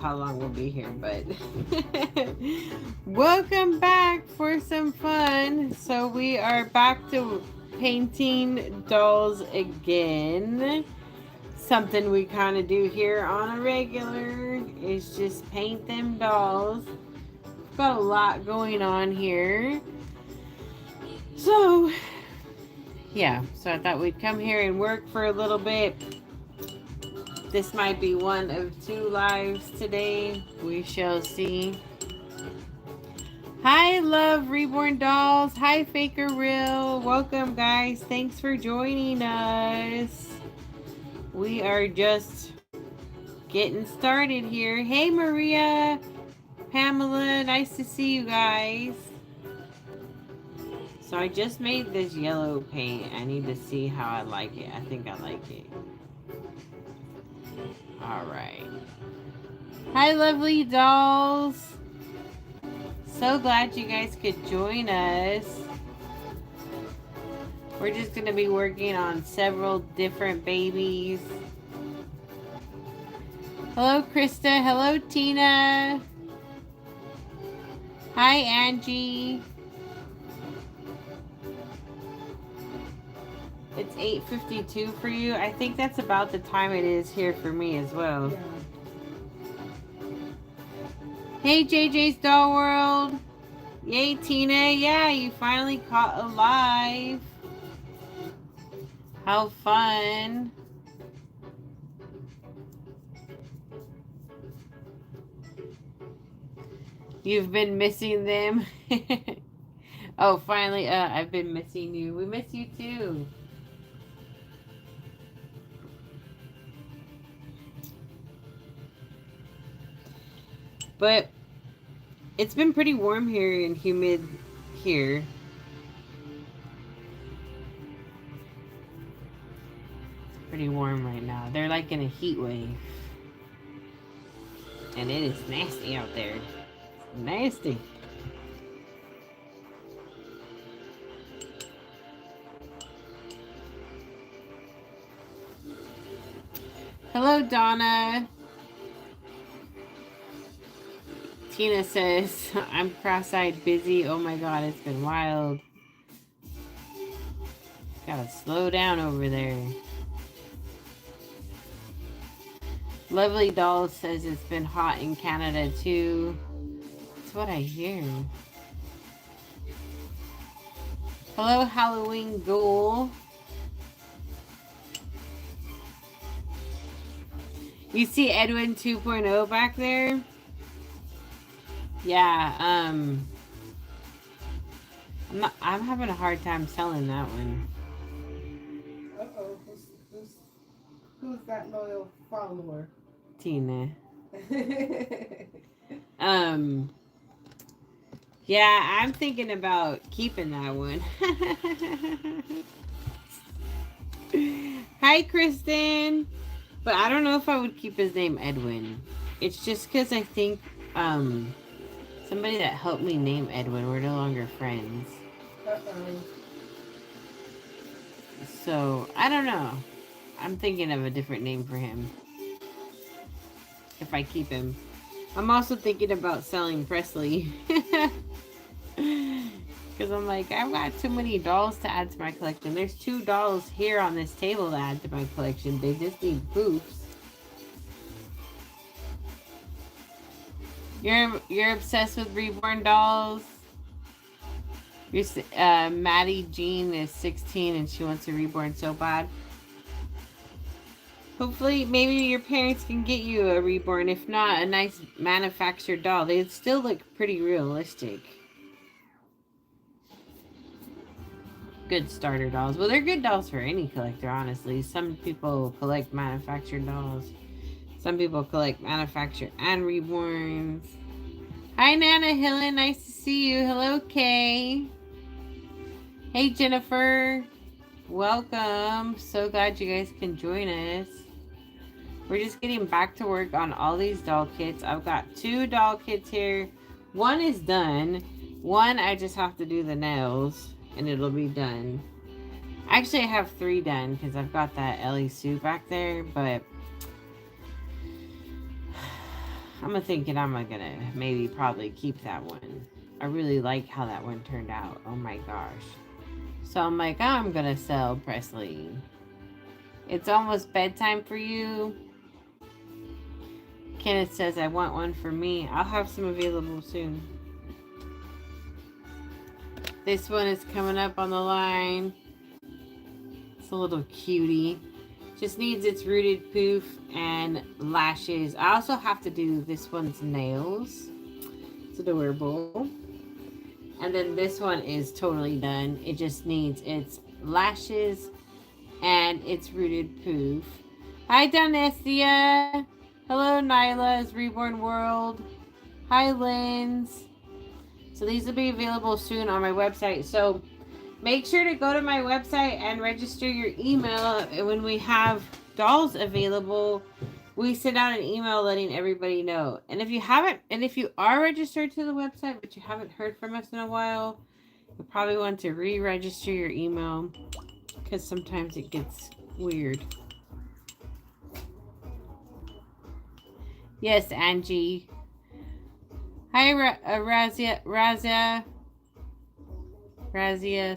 how long we'll be here, but welcome back for some fun. So we are back to painting dolls again. Something we kind of do here on a regular is just paint them dolls. We've got a lot going on here. So yeah, so I thought we'd come here and work for a little bit. This might be one of 2 lives today. We shall see. Hi, Love Reborn Dolls. Hi, Faker Real. Welcome, guys. Thanks for joining us. We are just getting started here. Hey, Maria. Pamela. Nice to see you guys. So I just made this yellow paint. I need to see how I like it. I think I like it. Alright. Hi, lovely dolls. So glad you guys could join us. We're just going to be working on several different babies. Hello, Krista. Hello, Tina. Hi, Angie. It's 8:52 for you. I think that's about the time it is here for me as well. Yeah. Hey, JJ's Doll World. Yay, Tina. Yeah, you finally caught a live. How fun. You've been missing them. Oh, finally, I've been missing you. We miss you too. But it's been pretty warm here and humid here. It's pretty warm right now. They're like in a heat wave. And it is nasty out there. Nasty. Hello, Donna. Tina says, I'm cross-eyed busy. Oh my god, it's been wild. Gotta slow down over there. Lovely Doll says it's been hot in Canada too. That's what I hear. Hello, Halloween Ghoul. You see Edwin 2.0 back there? Yeah, I'm having a hard time selling that one. Uh-oh. Who's that loyal follower? Tina. Yeah, I'm thinking about keeping that one. Hi, Kristen. But I don't know if I would keep his name Edwin. It's just because I think, somebody that helped me name Edwin, we're no longer friends. Uh-oh. So, I don't know. I'm thinking of a different name for him. If I keep him. I'm also thinking about selling Presley. Because I'm like, I've got too many dolls to add to my collection. There's 2 dolls here on this table to add to my collection. They just need poofs. You're obsessed with reborn dolls? Maddie Jean is 16 and she wants a reborn so bad. Hopefully, maybe your parents can get you a reborn. If not, a nice manufactured doll. They still look pretty realistic. Good starter dolls. Well, they're good dolls for any collector, honestly. Some people collect manufactured dolls. Some people collect manufactured and reborns. Hi, Nana Hillen. Nice to see you. Hello, Kay. Hey, Jennifer. Welcome. So glad you guys can join us. We're just getting back to work on all these doll kits. I've got 2 doll kits here. One is done. One, I just have to do the nails and it'll be done. Actually, I have 3 done because I've got that Ellie Sue back there, but I'm thinking I'm gonna maybe probably keep that one. I really like how that one turned out. Oh my gosh. So I'm like, I'm gonna sell Presley. It's almost bedtime for you. Kenneth says, I want one for me. I'll have some available soon. This one is coming up on the line. It's a little cutie. Just needs its rooted poof and lashes. I also have to do this one's nails. It's adorable. And then this one is totally done. It just needs its lashes and its rooted poof. Hi, Donestia. Hello, Nyla's Reborn World. Hi, Lynn's. So these will be available soon on my website. So make sure to go to my website and register your email. When we have dolls available, we send out an email letting everybody know. And if you are registered to the website, but you haven't heard from us in a while, you probably want to re-register your email because sometimes it gets weird. Yes, Angie. Hi, Razia.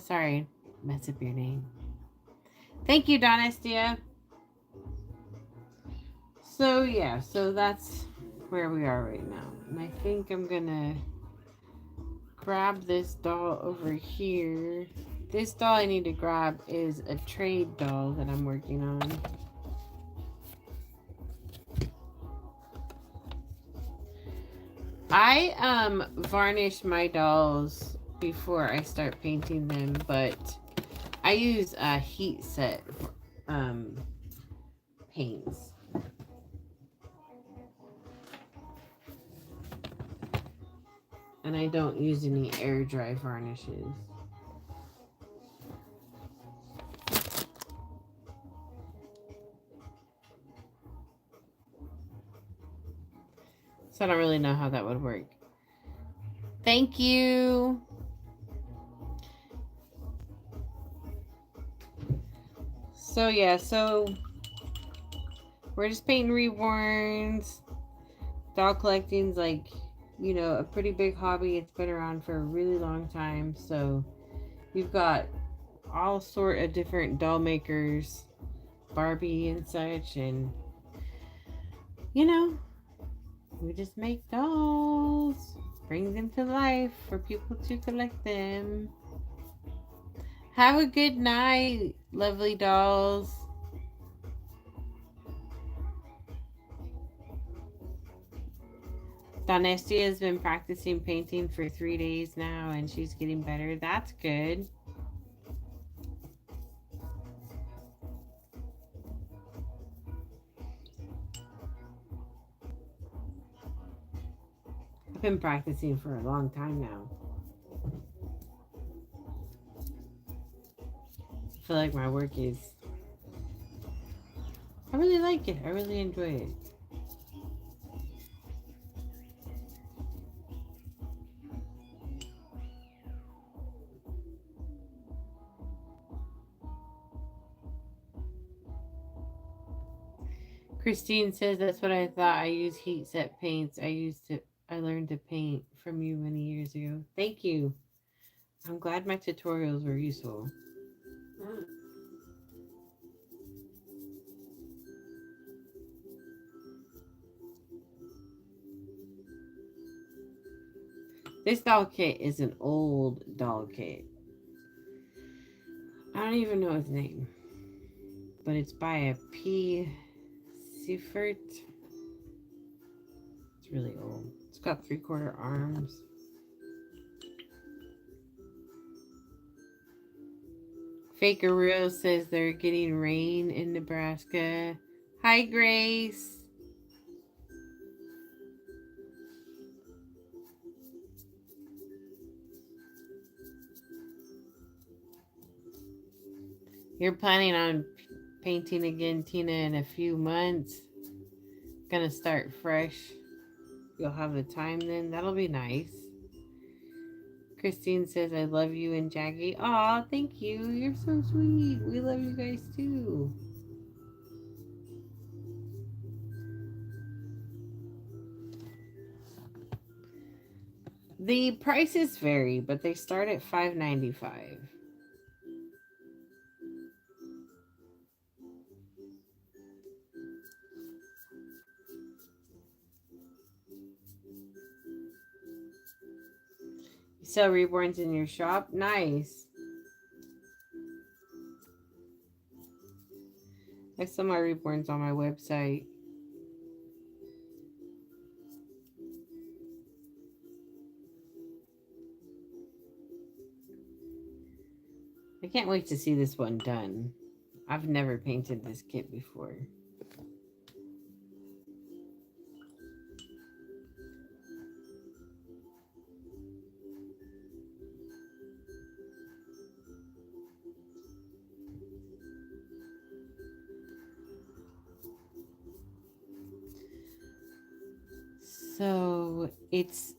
Sorry, mess up your name. Thank you, Donestia. So yeah, so that's where we are right now. And I think I'm gonna grab this doll over here. This doll I need to grab is a trade doll that I'm working on. I varnish my dolls before I start painting them, but I use heat set paints. And I don't use any air dry varnishes. So I don't really know how that would work. Thank you. So yeah, so we're just painting reborns. Doll collecting's like, you know, a pretty big hobby. It's been around for a really long time. So we've got all sort of different doll makers, Barbie and such, and you know, we just make dolls, bring them to life for people to collect them. Have a good night, lovely dolls. Donestia has been practicing painting for 3 days now, and she's getting better. That's good. I've been practicing for a long time now. I feel like my work is... I really like it. I really enjoy it. Christine says that's what I thought. I use heat set paints. I learned to paint from you many years ago. Thank you. I'm glad my tutorials were useful. This doll kit is an old doll kit. I don't even know his name. But it's by a P. Seifert. It's really old. It's got 3/4 arms. Fakeroo says they're getting rain in Nebraska. Hi, Grace. You're planning on painting again, Tina, in a few months. Gonna start fresh. You'll have the time then. That'll be nice. Christine says, I love you and Jackie. Aw, thank you. You're so sweet. We love you guys too. The prices vary, but they start at $5.95. You sell reborns in your shop? Nice. I sell my reborns on my website. I can't wait to see this one done. I've never painted this kit before. So is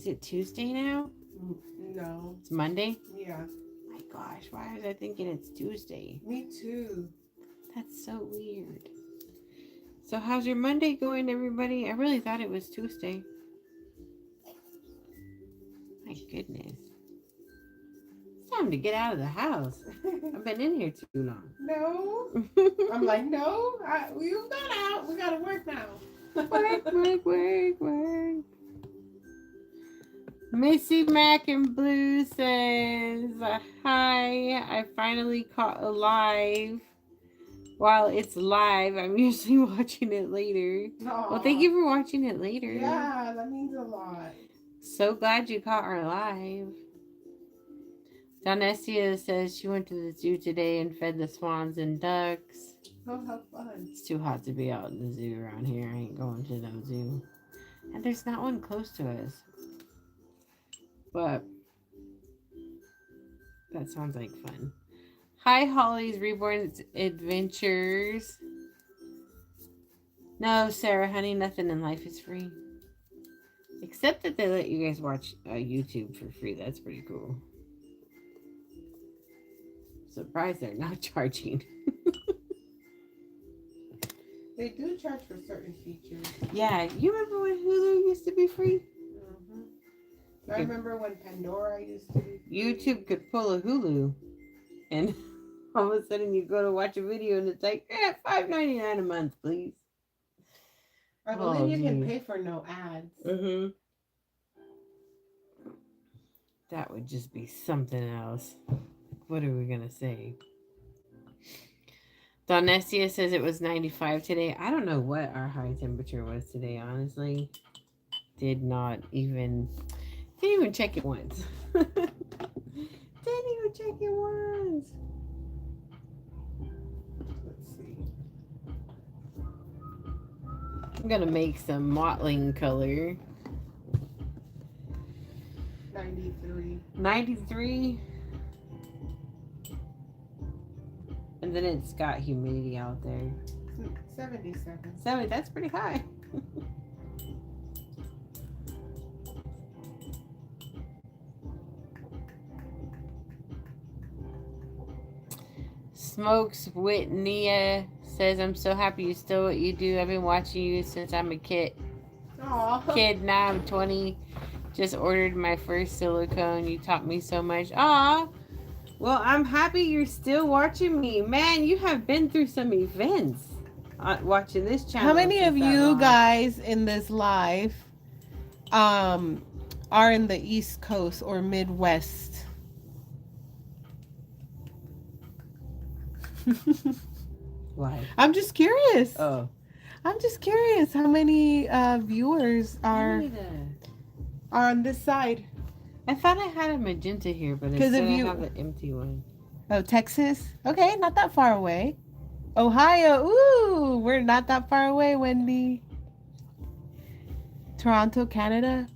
it Tuesday now? No. It's Monday? Yeah. My gosh, why was I thinking it's Tuesday? Me too. That's so weird. So how's your Monday going, everybody? I really thought it was Tuesday. My goodness. It's time to get out of the house. I've been in here too long. No. I'm like, no. We got out. We got to work now. Work. Missy Mac and Blue says, hi, I finally caught a live. While it's live, I'm usually watching it later. Aww. Well, thank you for watching it later. Yeah, that means a lot. So glad you caught our live. Donestia says she went to the zoo today and fed the swans and ducks. Oh, how fun. It's too hot to be out in the zoo around here. I ain't going to no zoo. And there's not one close to us. But that sounds like fun. Hi, Holly's Reborn Adventures. No, Sarah, honey, nothing in life is free. Except that they let you guys watch YouTube for free. That's pretty cool. Surprised they're not charging. They do charge for certain features. Yeah, you remember when Hulu used to be free? I remember when Pandora used to be free. YouTube could pull a Hulu, and all of a sudden you go to watch a video and it's like, $5.99 a month, please. I believe you can pay for no ads. Mm-hmm. That would just be something else. What are we going to say? Donestia says it was 95 today. I don't know what our high temperature was today, honestly. Didn't even check it once. Didn't even check it once. Let's see. I'm going to make some mottling color. 93. 93. And then it's got humidity out there. 77. 70, that's pretty high. Smokes Whitney says, I'm so happy you still what you do. I've been watching you since I'm a kid. Aww. Now I'm 20. Just ordered my first silicone. You taught me so much. Aw. Well, I'm happy you're still watching me. Man, you have been through some events watching this channel. How many of you guys in this live are in the East Coast or Midwest? Why? I'm just curious. Oh. I'm just curious how many viewers are on this side. I thought I had a magenta here, but instead I have an empty one. Oh, Texas? Okay, not that far away. Ohio? Ooh, we're not that far away, Wendy. Toronto, Canada?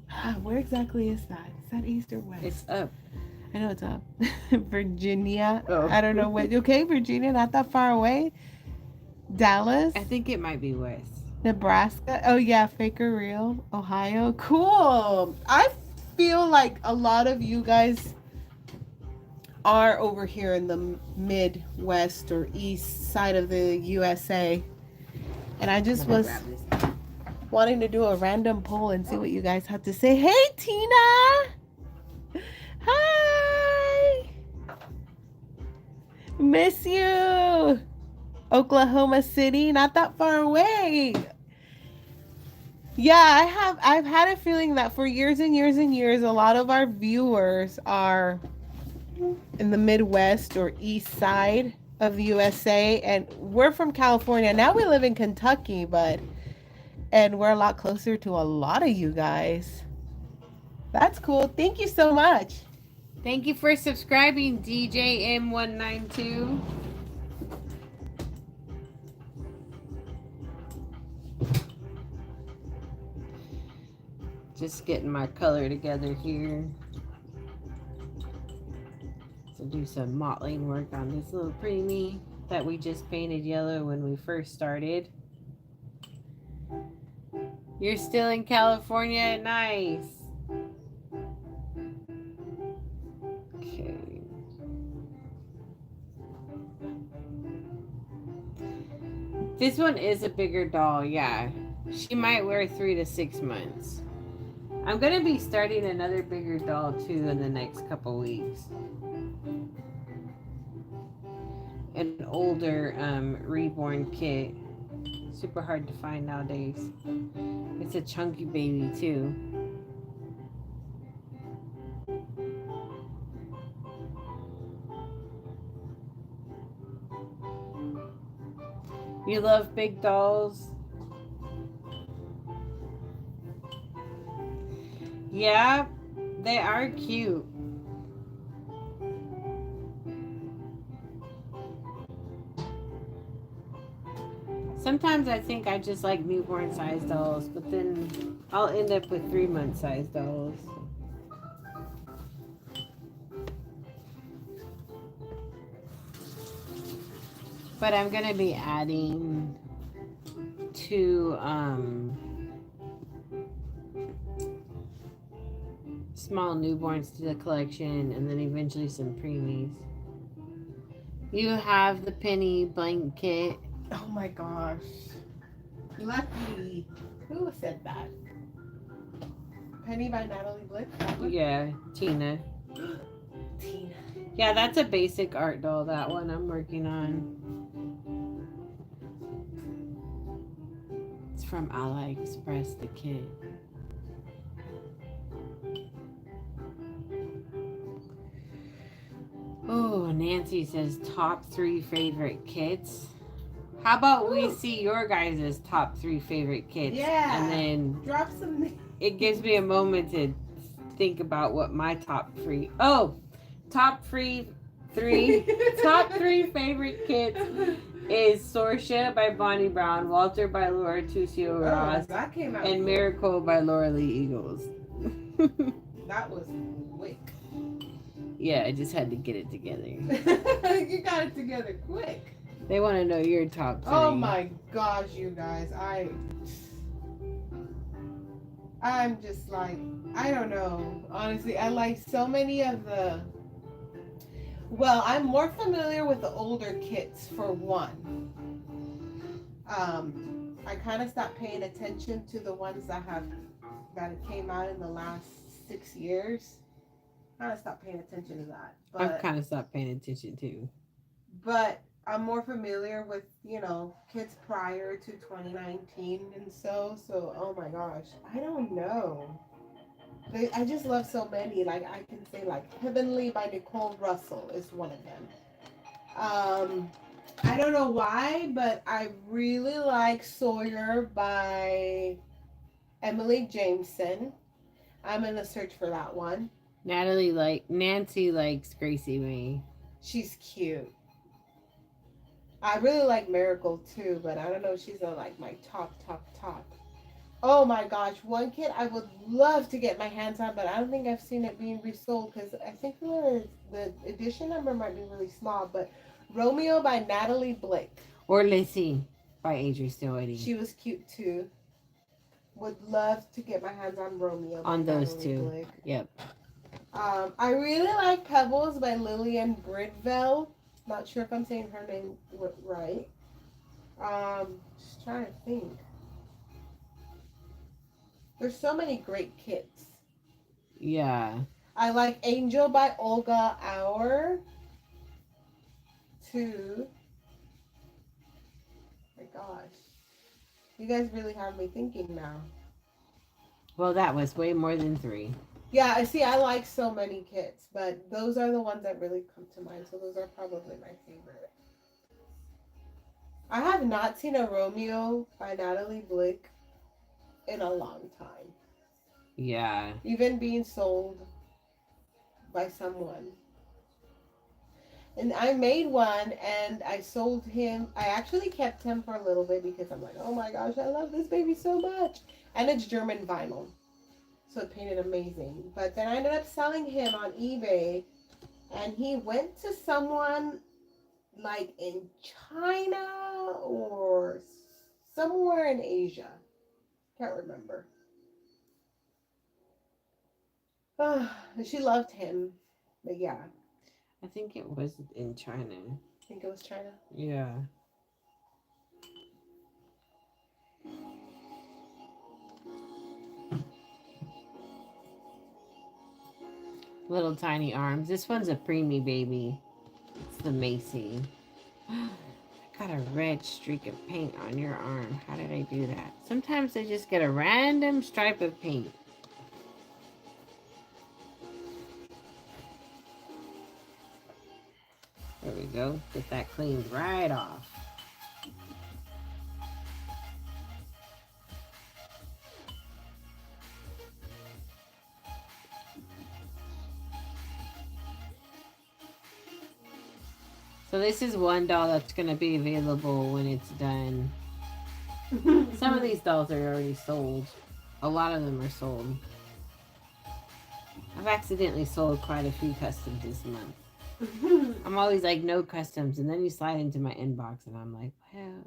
Where exactly is that? Is that east or west? It's up. I know it's up. Virginia? Oh. I don't know what. Okay, Virginia, not that far away. Dallas? I think it might be west. Nebraska? Oh, yeah, Faker Real. Ohio? Cool. I feel like a lot of you guys are over here in the Midwest or east side of the USA. And I just was wanting to do a random poll and see what you guys have to say. Hey, Tina! Miss you. Oklahoma City, not that far away. Yeah, I've had a feeling that for years and years and years, a lot of our viewers are in the Midwest or East Side of the USA, and we're from California. Now we live in Kentucky, and we're a lot closer to a lot of you guys. That's cool. Thank you so much. Thank you for subscribing, DJM192. Just getting my color together here. To do some mottling work on this little preemie that we just painted yellow when we first started. You're still in California? Nice. Okay. This one is a bigger doll, yeah. She might wear 3 to 6 months. I'm going to be starting another bigger doll too in the next couple weeks. An older reborn kit. Super hard to find nowadays. It's a chunky baby too. You love big dolls? Yeah, they are cute. Sometimes I think I just like newborn size dolls, but then I'll end up with 3-month size dolls. But I'm gonna be adding 2 small newborns to the collection, and then eventually some preemies. You have the penny blanket. Oh my gosh. Lucky. Who said that? Penny by Natalie Blick? Yeah, Tina. Tina. Yeah, that's a basic art doll, that one I'm working on. It's from AliExpress, the kit. Oh, Nancy says top 3 favorite kits. How about we see your guys' top 3 favorite kits? Yeah. And then drop some. It gives me a moment to think about what my top 3. Oh, top 3 top 3 favorite kits is Sorsha by Bonnie Brown, Walter by Laura Tusio Ross, that came out and quick. Miracle by Laura Lee Eagles. That was quick. Yeah, I just had to get it together. You got it together quick. They want to know your top 3. Oh my gosh, you guys. I'm just like, I don't know. Honestly, I like so many of the... Well, I'm more familiar with the older kits for one. I kind of stopped paying attention to the ones that came out in the last 6 years. I kind of stopped paying attention to that. But, I've kind of stopped paying attention too. But I'm more familiar with, kits prior to 2019 and so, oh my gosh, I don't know. I just love so many. Like, I can say, like, Heavenly by Nicole Russell is one of them. I don't know why, but I really like Sawyer by Emily Jameson. I'm in the search for that one. Nancy likes Gracie May. She's cute. I really like Miracle too, but I don't know if she's on like my top. Oh my gosh, one kit I would love to get my hands on, but I don't think I've seen it being resold because I think the edition number might be really small. But Romeo by Natalie Blick. Or Lissy by Adri Stillwady. She was cute too. Would love to get my hands on Romeo. On those Natalie two. Blick. Yep. I really like Pebbles by Lillian Bridvell. Not sure if I'm saying her name right. Just trying to think. There's so many great kits. Yeah. I like Angel by Olga Auer. 2. My gosh. You guys really have me thinking now. Well, that was way more than 3. Yeah, I see. I like so many kits, but those are the ones that really come to mind. So those are probably my favorite. I have not seen a Romeo by Natalie Blick in a long time. Yeah. Even being sold by someone. And I made one and I sold him. I actually kept him for a little bit because I'm like, oh my gosh, I love this baby so much. And it's German vinyl. So it painted amazing. But then I ended up selling him on eBay. And he went to someone like in China or somewhere in Asia. Can't remember. She loved him. But yeah, I think it was in China. I think it was China. Yeah. Little tiny arms. This one's a preemie baby. It's the Macy. I got a red streak of paint on your arm. How did I do that? Sometimes I just get a random stripe of paint. There we go. Get that cleaned right off. So this is one doll that's going to be available when it's done. Some of these dolls are already sold. A lot of them are sold. I've accidentally sold quite a few customs this month. I'm always like, no customs. And then you slide into my inbox and I'm like, well,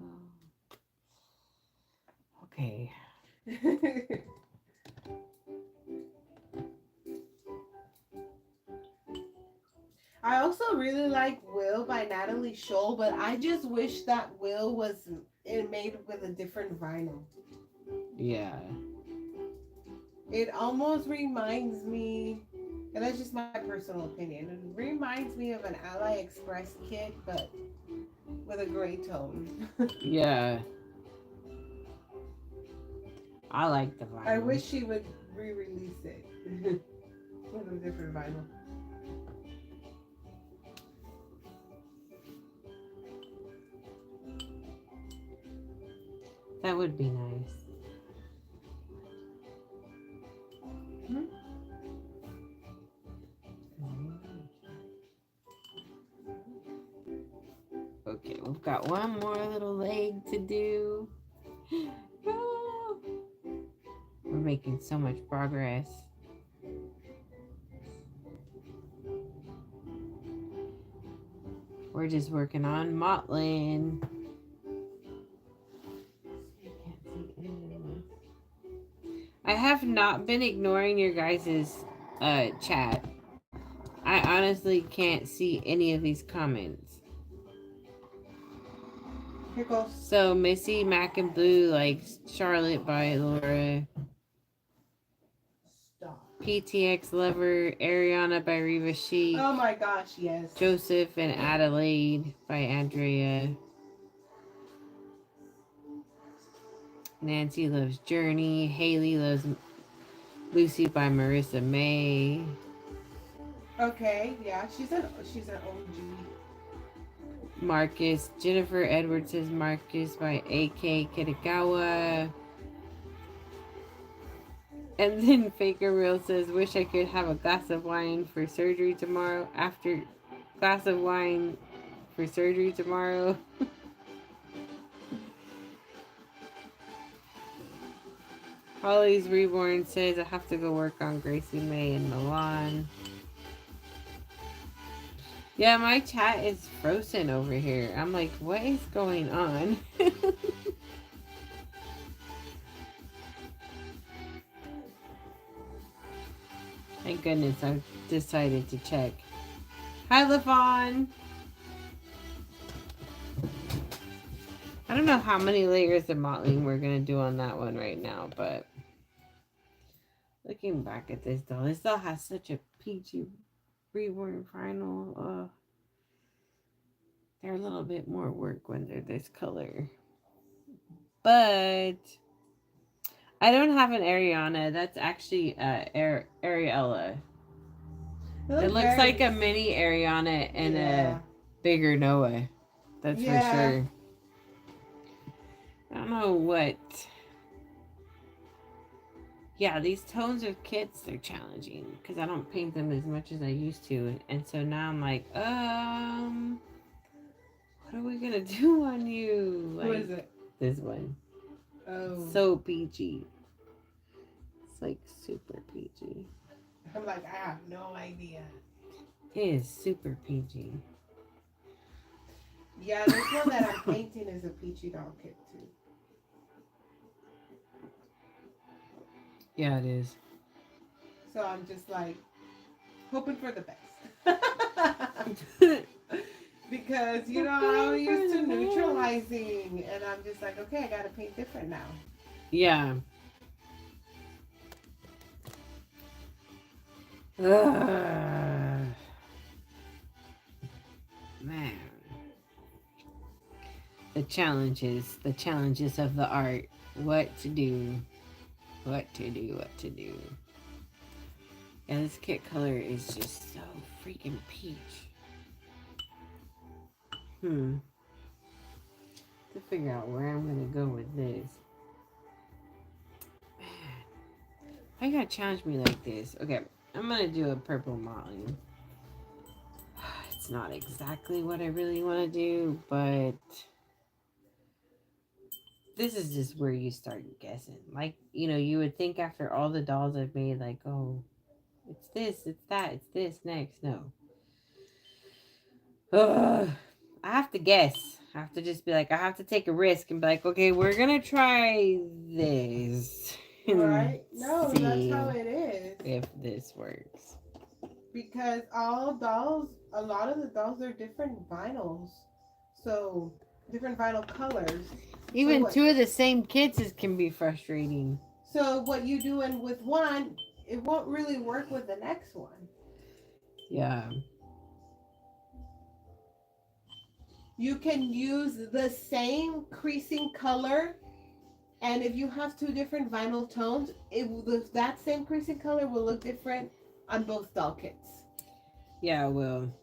okay. I also really like Will by Natalie Scholl, but I just wish that Will was made with a different vinyl. Yeah. It almost reminds me, and that's just my personal opinion, it reminds me of an AliExpress kit, but with a gray tone. Yeah. I like the vinyl. I wish she would re-release it with a different vinyl. That would be nice. Okay, we've got one more little leg to do. We're making so much progress. We're just working on Mottling. I have not been ignoring your guys' chat. I honestly can't see any of these comments. Here goes. So Missy, Mac and Blue likes Charlotte by Laura. Stop. PTX Lover, Ariana by Reva Chic. Oh my gosh, yes. Joseph and Adelaide by Andrea. Nancy loves Journey. Haley loves Lucy by Marissa May. Okay, yeah, she's an OG. Marcus. Jennifer Edwards says Marcus by A.K. Kitagawa. And then Faker Real says, wish I could have a glass of wine for surgery tomorrow. After glass of wine for surgery tomorrow. Holly's Reborn says, I have to go work on Gracie May in Milan. Yeah, my chat is frozen over here. I'm like, what is going on? Thank goodness I decided to check. Hi, LaVon. I don't know how many layers of mottling we're going to do on that one right now, but looking back at this doll has such a peachy reborn final. They're a little bit more work when they're this color. But I don't have an Ariana. That's actually Ariella. It looks like a mini Ariana and a bigger Noah. That's for sure. I don't know what. Yeah, these tones of kits, they're challenging because I don't paint them as much as I used to. And so now I'm like, what are we going to do on you? Like, who is it? This one. Oh. So peachy. It's like super peachy. I'm like, I have no idea. It is super peachy. Yeah, this one that I'm painting is a peachy doll kit too. Yeah, it is. So I'm just like hoping for the best. Because, you know, I'm used to neutralizing and I'm just like, okay, I gotta paint different now. Yeah. Man. The challenges of the art. What to do. And this kit color is just so freaking peach. To figure out where I'm gonna go with this. Man, why you gotta challenge me like this? Okay, I'm gonna do a purple mottling. It's not exactly what I really want to do, but this is just where you start guessing. Like, you know, you would think after all the dolls I've made, like, oh, it's this, it's that, it's this next. No. Ugh. I have to guess. I have to just be like, I have to take a risk and be like, okay, we're going to try this. Right? No, that's how it is. If this works. Because all dolls, a lot of the dolls are different vinyls. So, different vinyl colors. Even so two of the same kits can be frustrating. So, what you do with one, it won't really work with the next one. Yeah. You can use the same creasing color, and if you have two different vinyl tones, that same creasing color will look different on both doll kits. Yeah, it will.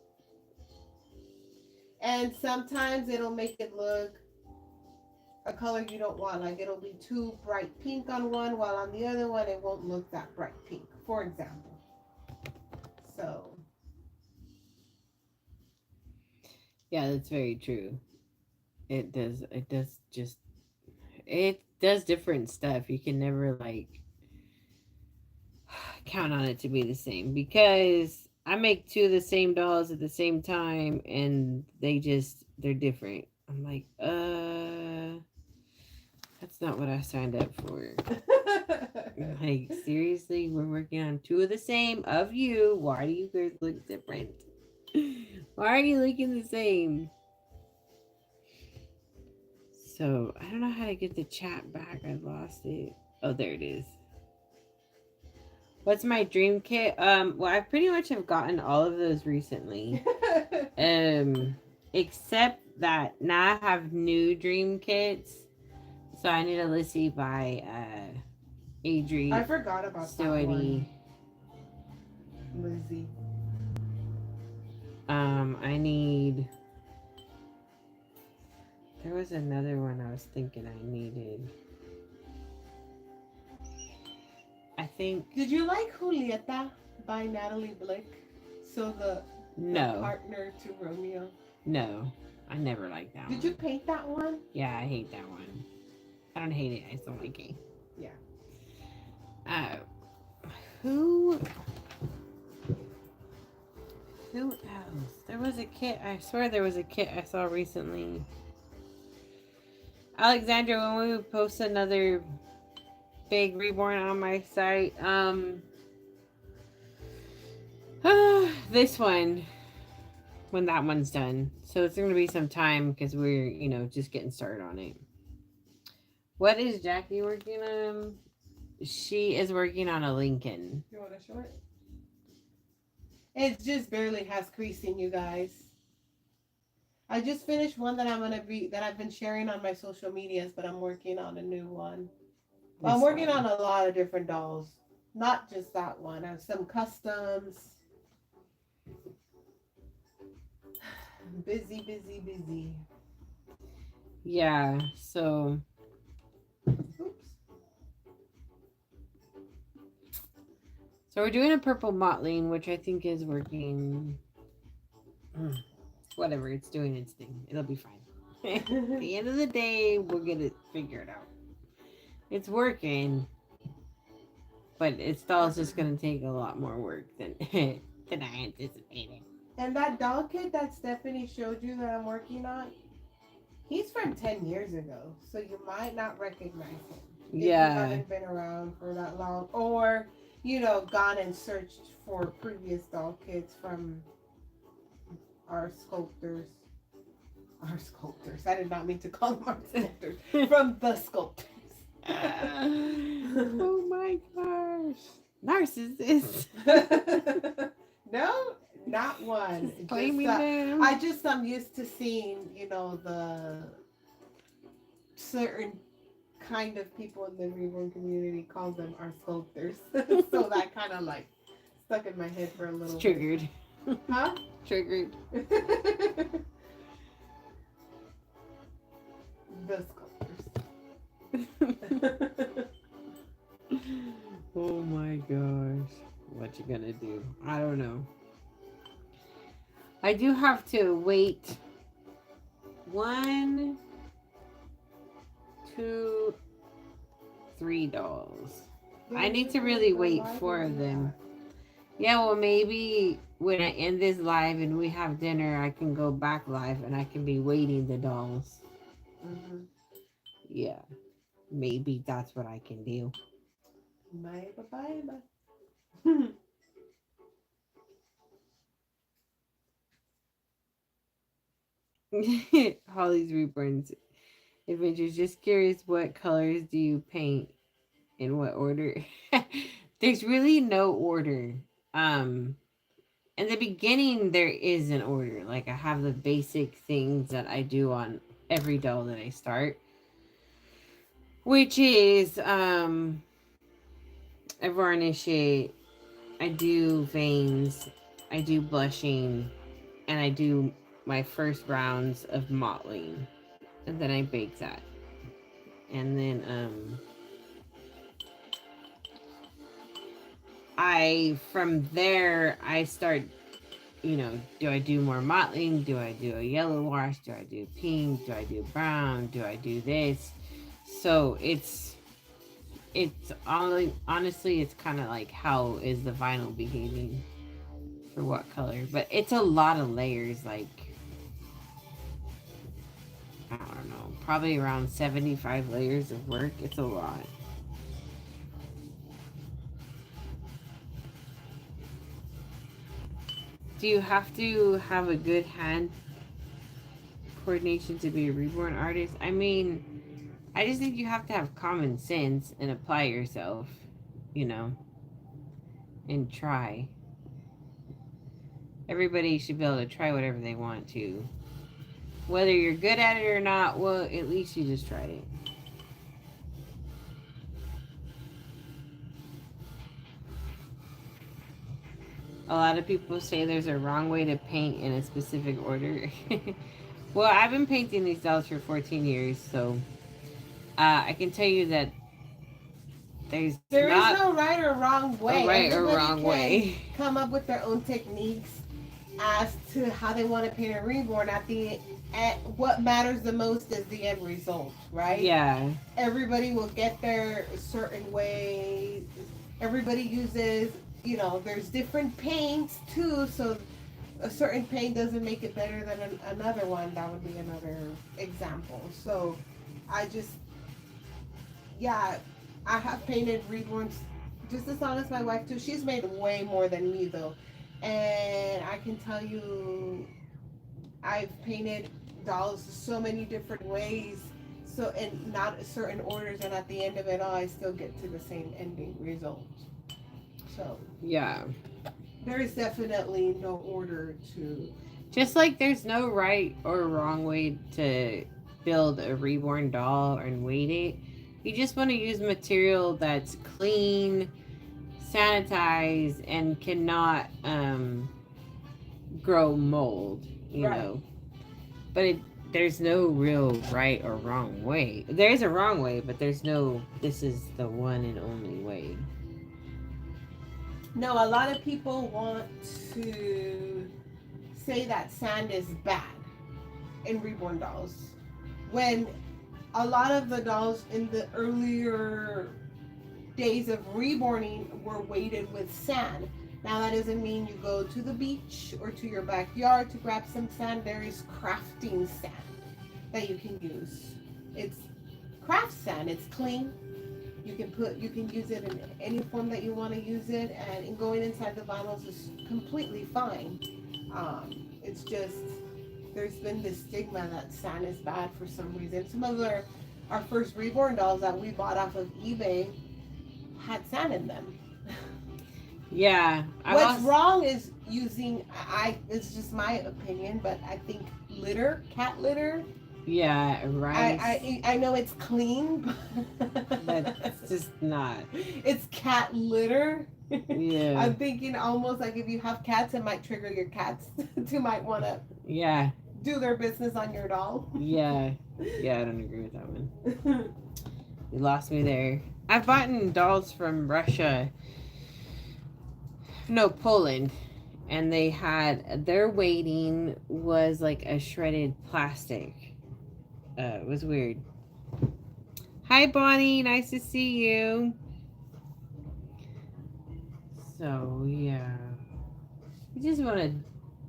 And sometimes it'll make it look a color you don't want. Like it'll be too bright pink on one, while on the other one it won't look that bright pink, for example. So. Yeah, that's very true. It does different stuff. You can never like count on it to be the same because I make two of the same dolls at the same time and they're different. I'm like, that's not what I signed up for. Like, seriously, we're working on two of the same of you. Why do you guys look different? Why are you looking the same? So, I don't know how to get the chat back. I lost it. Oh, there it is. What's my dream kit? Well, I pretty much have gotten all of those recently. Except that now I have new dream kits. So I need a Lissy by Adri. I forgot about that one. Lizzie. I need. There was another one I was thinking I needed. I think. Did you like Julieta by Natalie Blick? So the partner to Romeo. No, I never liked that one. Did you paint that one? Yeah, I hate that one. I don't hate it. I just don't like it. Yeah. Who else? There was a kit. I swear there was a kit I saw recently. Alexandra, when we post another big reborn on my site, this one, when that one's done. So it's going to be some time because we're, just getting started on it. What is Jackie working on? She is working on a Lincoln. You want to show it? It just barely has creasing, you guys. I just finished one that I've been sharing on my social medias, but I'm working on a new one. I'm This working one. on a lot of different dolls, not just that one. I have some customs. Busy, busy, busy. Yeah, so Oops. we're doing a purple mottling, which I think is working. Whatever, it's doing its thing. It'll be fine. At the end of the day, we'll get it figured out. It's working, but it's still just gonna take a lot more work than than I anticipated. And that doll kit that Stephanie showed you that I'm working on, he's from 10 years ago, so you might not recognize him if you Yeah, haven't been around for that long, or gone and searched for previous doll kits from our sculptors. Our sculptors. I did not mean to call them our sculptors. From the sculptors. oh my gosh, narcissist. No, not one. Claiming Just, them. I'm used to seeing, the certain kind of people in the reborn community call them our sculptors. So that kind of like stuck in my head for a little It's triggered. bit. Huh? Triggered. The sculptors. Oh my gosh. What you gonna do? I don't know. I do have to wait 1, 2, 3 dolls. I need to really wait 4 of them. Yeah, well, maybe when I end this live and we have dinner, I can go back live and I can be waiting the dolls. Mm-hmm. Yeah, maybe that's what I can do. Bye, bye, bye, bye. Holly's Reborns Adventures. Just curious, what colors do you paint? In what order? There's really no order. Um, in the beginning, there is an order. Like I have the basic things that I do on every doll that I start, which is I varnish it, I do veins, I do blushing, and I do my first rounds of mottling, and then I bake that, and then from there I start, do I do more mottling? Do I do a yellow wash? Do I do pink? Do I do brown? Do I do this? So it's honestly it's kind of like how is the vinyl behaving for what color, but it's a lot of layers, like I don't know, probably around 75 layers of work. It's a lot. Do you have to have a good hand coordination to be a reborn artist? I mean, I just think you have to have common sense and apply yourself, you know, and try. Everybody should be able to try whatever they want to. Whether you're good at it or not, well, at least you just tried it. A lot of people say there's a wrong way to paint in a specific order. Well, I've been painting these dolls for 14 years, so I can tell you that there is no right or wrong way. A right Everybody or wrong way. Come up with their own techniques as to how they want to paint a reborn. What matters the most is the end result, right? Yeah. Everybody will get there a certain way. Everybody uses, there's different paints too, so a certain paint doesn't make it better than another one. That would be another example. So I have painted reborns just as long as my wife too. She's made way more than me though. And I can tell you, I've painted dolls so many different ways, so in not certain orders, and at the end of it all, I still get to the same ending result. So yeah, there is definitely no order to Just like there's no right or wrong way to build a reborn doll and weight it. You just want to use material that's clean, sanitized, and cannot grow mold, you Right. know. But there's no real right or wrong way. There's a wrong way, but there's no, this is the one and only way. No, a lot of people want to say that sand is bad in reborn dolls. When a lot of the dolls in the earlier days of reborning were weighted with sand. Now that doesn't mean you go to the beach or to your backyard to grab some sand. There is crafting sand that you can use. It's craft sand. It's clean. You can use it in any form that you want to use it, and in going inside the vinyls is completely fine. It's just there's been this stigma that sand is bad for some reason. Some of our first reborn dolls that we bought off of eBay had sand in them. Yeah. What's wrong is using it's just my opinion, but I think cat litter. Yeah, right. I know it's clean, but it's just not. It's cat litter. Yeah. I'm thinking almost like if you have cats, it might trigger your cats to might want to do their business on your doll. Yeah, I don't agree with that one. You lost me there. I've bought dolls from Russia. No, Poland. And they had, their weighting was like a shredded plastic. It was weird. Hi, Bonnie. Nice to see you. So, yeah. You just want to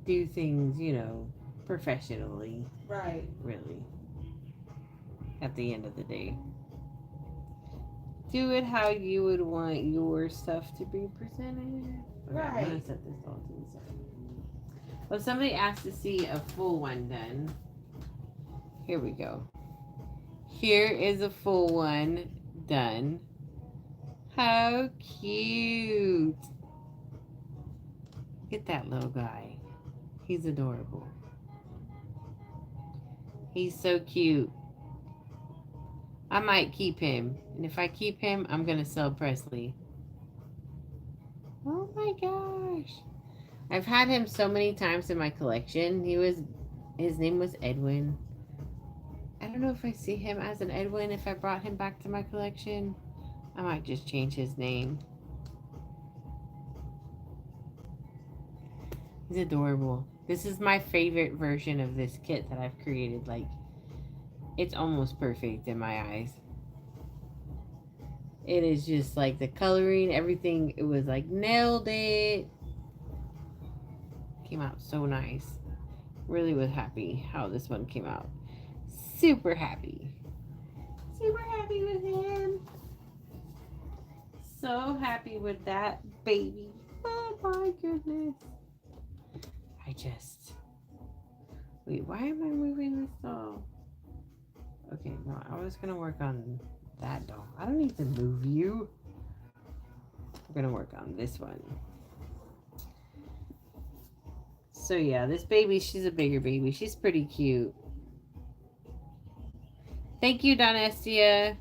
do things, professionally. Right. Really. At the end of the day. Do it how you would want your stuff to be presented. Okay, Right. I'm going to set this all to the side. Well, somebody asked to see a full one done. Here we go. Here is a full one done. How cute. Look at that little guy. He's adorable. He's so cute. I might keep him. And if I keep him, I'm going to sell Presley. Oh my gosh. I've had him so many times in my collection. His name was Edwin. I don't know if I see him as an Edwin if I brought him back to my collection. I might just change his name. He's adorable. This is my favorite version of this kit that I've created. Like, it's almost perfect in my eyes. It is just like the coloring, everything. It was like nailed it. Came out so nice. Really was happy how this one came out. Super happy. Super happy with him. So happy with that baby. Oh my goodness. Wait, why am I moving this doll? Okay, no, I was gonna work on that doll. I don't need to move you. I'm gonna work on this one. So yeah, this baby, she's a bigger baby. She's pretty cute. Thank you, Donestia.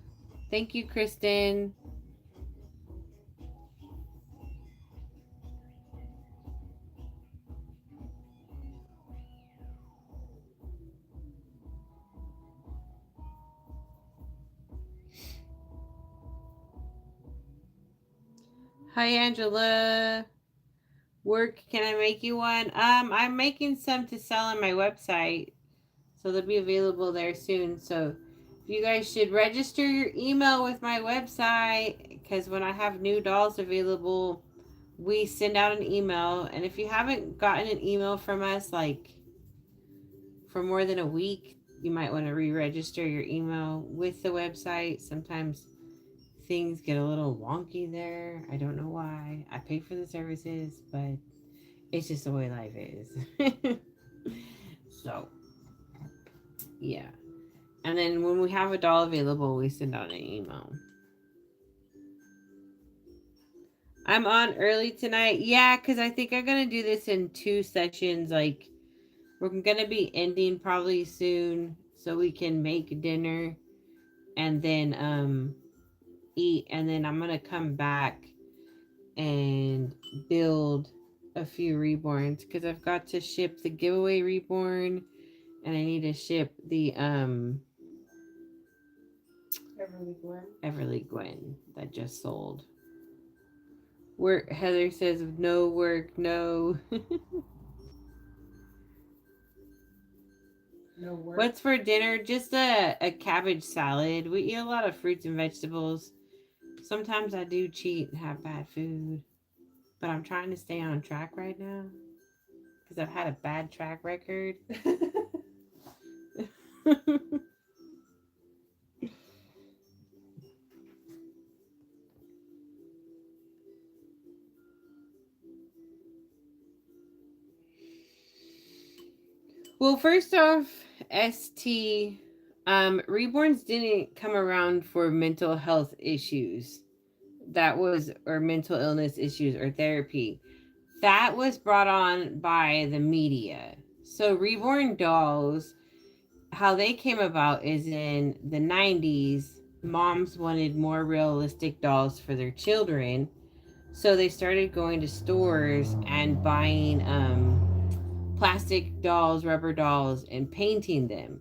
Thank you, Kristen. Hi, Angela. Work, can I make you one? I'm making some to sell on my website. So they'll be available there soon. So you guys should register your email with my website, because when I have new dolls available, we send out an email. And if you haven't gotten an email from us like for more than a week, you might want to re-register your email with the website. Sometimes things get a little wonky there. I don't know why. I pay for the services, but it's just the way life is. So yeah. And then when we have a doll available, we send out an email. I'm on early tonight. Yeah, because I think I'm going to do this in 2 sessions. Like, We're gonna be ending probably soon so we can make dinner and then eat, and then I'm gonna come back and build a few reborns because I've got to ship the giveaway reborn and I need to ship the Everly Gwen that just sold. Work, Heather says no work, no. No work. What's for dinner? Just a cabbage salad. We eat a lot of fruits and vegetables. Sometimes I do cheat and have bad food, but I'm trying to stay on track right now because I've had a bad track record. Well, first off, ST, reborns didn't come around for mental health issues. That was, or mental illness issues or therapy. That was brought on by the media. So, reborn dolls, how they came about is in the 90s, moms wanted more realistic dolls for their children. So, they started going to stores and buying plastic dolls, rubber dolls, and painting them.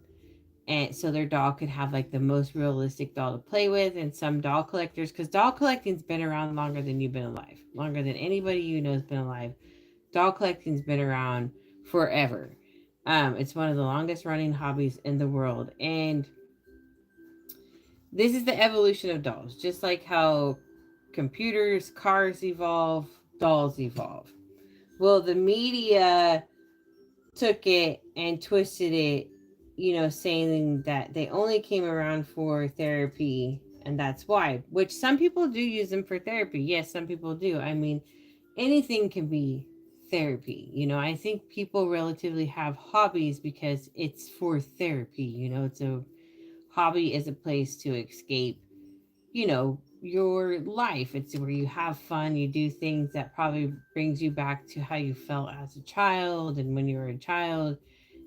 And so their doll could have like the most realistic doll to play with. And some doll collectors, because doll collecting's been around longer than you've been alive, longer than anybody you know has been alive. Doll collecting's been around forever. It's one of the longest running hobbies in the world. And this is the evolution of dolls, just like how computers, cars evolve, dolls evolve. Well, the media took it and twisted it, saying that they only came around for therapy and that's why, which some people do use them for therapy. Yes, some people do. I mean, anything can be therapy. I think people relatively have hobbies because it's for therapy. It's a hobby is a place to escape, your life. It's where you have fun, you do things that probably brings you back to how you felt as a child. And when you were a child,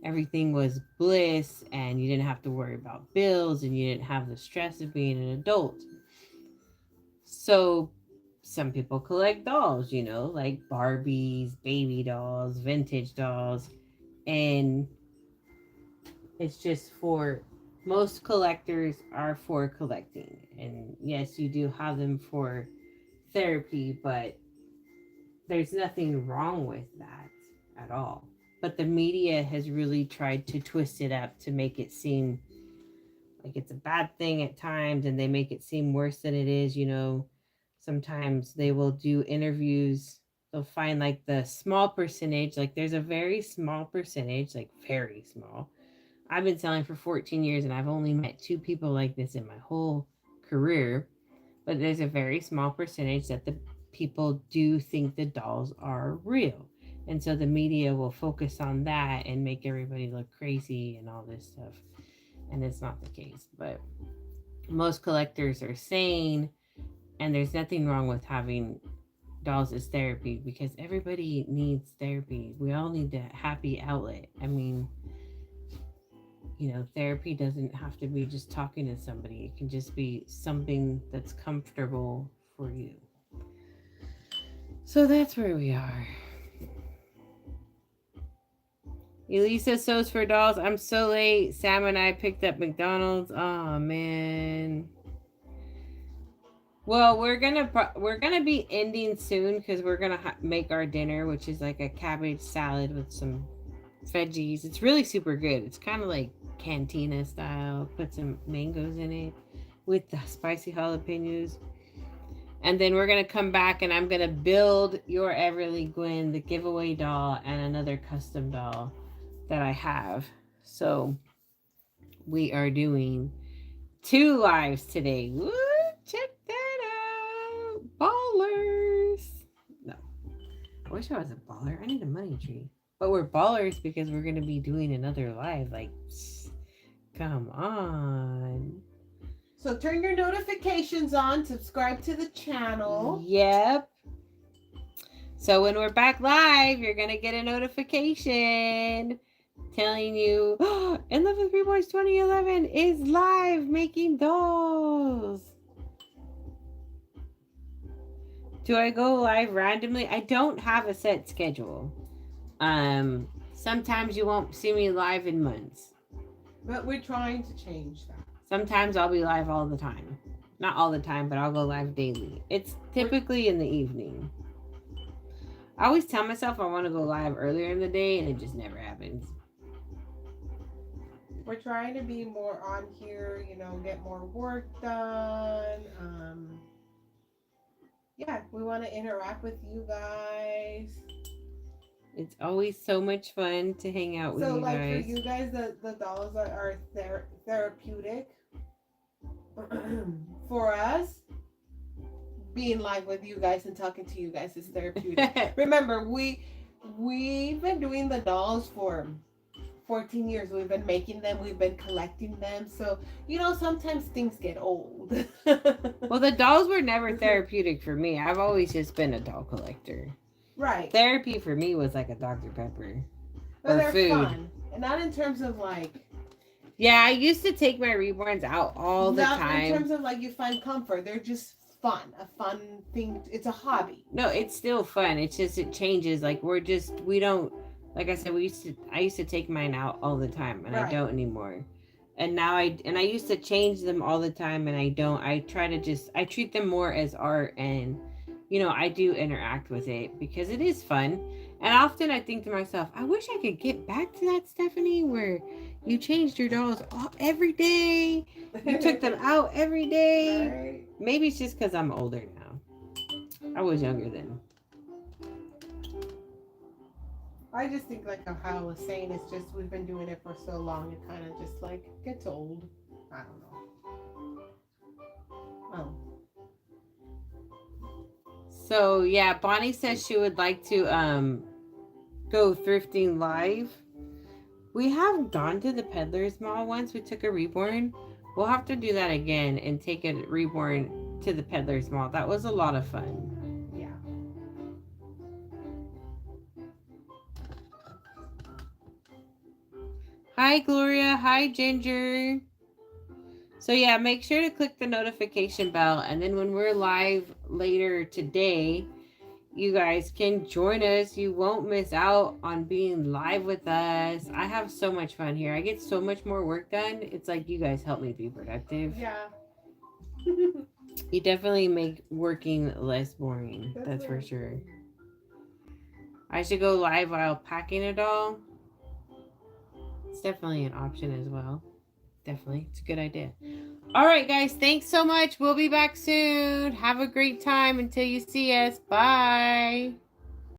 everything was bliss and you didn't have to worry about bills and you didn't have the stress of being an adult. So some people collect dolls, like Barbies, baby dolls, vintage dolls, and it's just for most collectors are for collecting. And yes, you do have them for therapy, but there's nothing wrong with that at all. But the media has really tried to twist it up to make it seem like it's a bad thing at times, and they make it seem worse than it is. Sometimes they will do interviews, they'll find like the small percentage, like there's a very small percentage, like very small. I've been selling for 14 years and I've only met 2 people like this in my whole career. But there's a very small percentage that the people do think the dolls are real. And so the media will focus on that and make everybody look crazy and all this stuff. And it's not the case. But most collectors are sane, and there's nothing wrong with having dolls as therapy because everybody needs therapy. We all need a happy outlet. I mean, therapy doesn't have to be just talking to somebody. It can just be something that's comfortable for you. So that's where we are. Elisa sews for dolls. I'm so late. Sam and I picked up McDonald's. Oh man. Well, we're gonna be ending soon because we're gonna make our dinner, which is like a cabbage salad with some veggies. It's really super good. It's kind of like cantina style. Put some mangoes in it with the spicy jalapenos. And then we're going to come back and I'm going to build your Everly Gwen, the giveaway doll, and another custom doll that I have. So we are doing 2 lives today. Woo! Check that out. Ballers. No. I wish I was a baller. I need a money tree. But we're ballers because we're going to be doing another live. Like, come on. So turn your notifications on. Subscribe to the channel. Yep. So when we're back live, you're going to get a notification. telling you, In Love with Reborns 2011 is live making dolls. Do I go live randomly? I don't have a set schedule. Sometimes you won't see me live in months. But we're trying to change that. Sometimes I'll be live all the time. Not all the time, but I'll go live daily. It's typically in the evening. I always tell myself I want to go live earlier in the day, and it just never happens. We're trying to be more on here, you know, get more work done. Yeah, we want to interact with you guys. It's always so much fun to hang out with you like guys. for you guys, the dolls are therapeutic. For us, being live with you guys and talking to you guys is therapeutic. Remember, we've been doing the dolls for 14 years. We've been making them, we've been collecting them. So, you know, sometimes things get old. Well, the dolls were never therapeutic for me. I've always just been a doll collector. Right. Therapy for me was like a Dr. Pepper. But or they're food. fun. And not in terms of like... Yeah, I used to take my reborns out all the time. Not in terms of like you find comfort. They're just fun. A fun thing. It's a hobby. No, it's still fun. It's just, it changes. Like we don't, like I said, I used to take mine out all the time, and I don't anymore. And now I used to change them all the time, and I don't. I treat them more as art, and, you know, I do interact with it because it is fun. And often I think to myself, I wish I could get back to that, Stephanie, where you changed your dolls every day. You took them out every day. Right. Maybe it's just because I'm older now. I was younger then. I just think like how I was saying, it's just we've been doing it for so long, it kind of just like gets old. I don't know. Oh. So yeah, Bonnie says she would like to go thrifting live. We have gone to the Peddler's Mall once. We took a reborn. We'll have to do that again and take a reborn to the Peddler's Mall. That was a lot of fun. Yeah. Hi, Gloria. Hi, Ginger. So yeah, make sure to click the notification bell, and then when we're live later today, you guys can join us. You won't miss out on being live with us. I have so much fun here. I get so much more work done. It's like you guys help me be productive. Yeah. You definitely make working less boring. That's for right. sure. I should go live while packing a doll. It's definitely an option as well. Definitely. It's a good idea. All right, guys. Thanks so much. We'll be back soon. Have a great time until you see us. Bye.